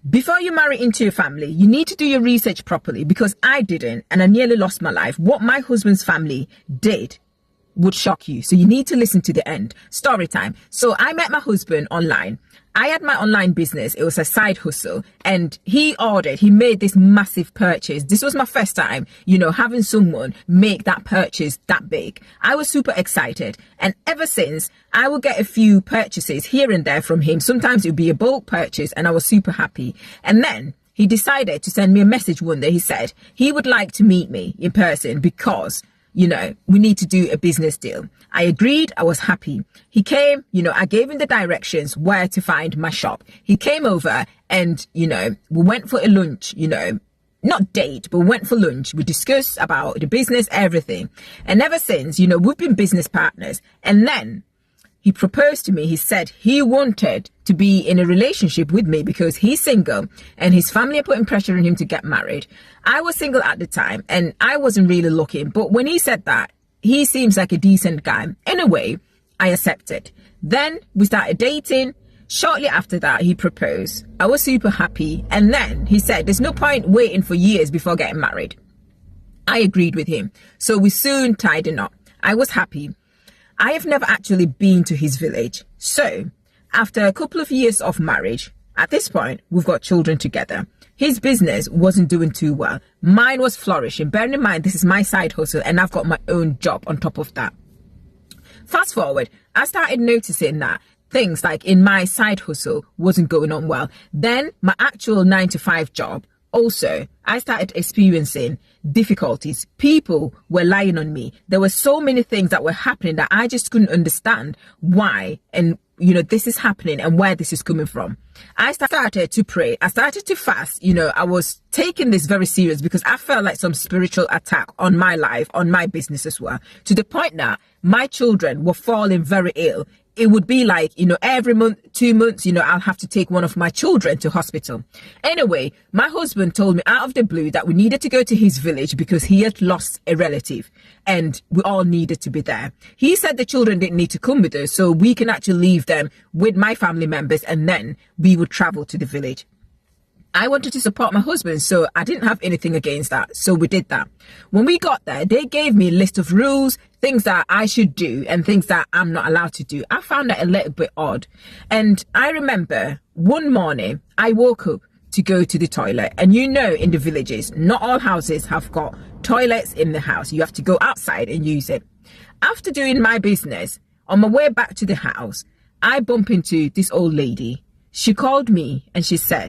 Before you marry into your family, you need to do your research properly, because I didn't and I nearly lost my life. What my husband's family did would shock you. So you need to listen to the end. Story time. So I met my husband online. I had my online business. It was a side hustle, and he made this massive purchase. This was my first time, having someone make that purchase that big. I was super excited. And ever since, I will get a few purchases here and there from him. Sometimes it would be a bulk purchase, and I was super happy. And then he decided to send me a message one day. He said he would like to meet me in person because we need to do a business deal. I agreed. I was happy. He came, I gave him the directions where to find my shop. He came over and, we went for a lunch, not date, but we went for lunch. We discussed about the business, everything. And ever since, we've been business partners. And then he proposed to me. He said he wanted to be in a relationship with me because he's single and his family are putting pressure on him to get married. I was single at the time and I wasn't really looking. But when he said that, he seems like a decent guy. In a way, I accepted. Then we started dating. Shortly after that, he proposed. I was super happy. And then he said, there's no point waiting for years before getting married. I agreed with him. So we soon tied a knot. I was happy. I have never actually been to his village. So after a couple of years of marriage, at this point, we've got children together. His business wasn't doing too well. Mine was flourishing. Bearing in mind, this is my side hustle and I've got my own job on top of that. Fast forward, I started noticing that things like in my side hustle wasn't going on well. Then my actual 9-to-5 job, also, I started experiencing difficulties. People were lying on me. There were so many things that were happening that I just couldn't understand why and this is happening and where this is coming from. I started to pray. I started to fast. I was taking this very serious because I felt like some spiritual attack on my life, on my business as well, to the point that my children were falling very ill. It would be like, every month, 2 months, I'll have to take one of my children to hospital. Anyway, my husband told me out of the blue that we needed to go to his village because he had lost a relative and we all needed to be there. He said the children didn't need to come with us, so we can actually leave them with my family members and then we would travel to the village. I wanted to support my husband, so I didn't have anything against that. So we did that. When we got there, they gave me a list of rules, things that I should do and things that I'm not allowed to do. I found that a little bit odd. And I remember one morning I woke up to go to the toilet. And in the villages, not all houses have got toilets in the house. You have to go outside and use it. After doing my business, on my way back to the house, I bump into this old lady. She called me and she said,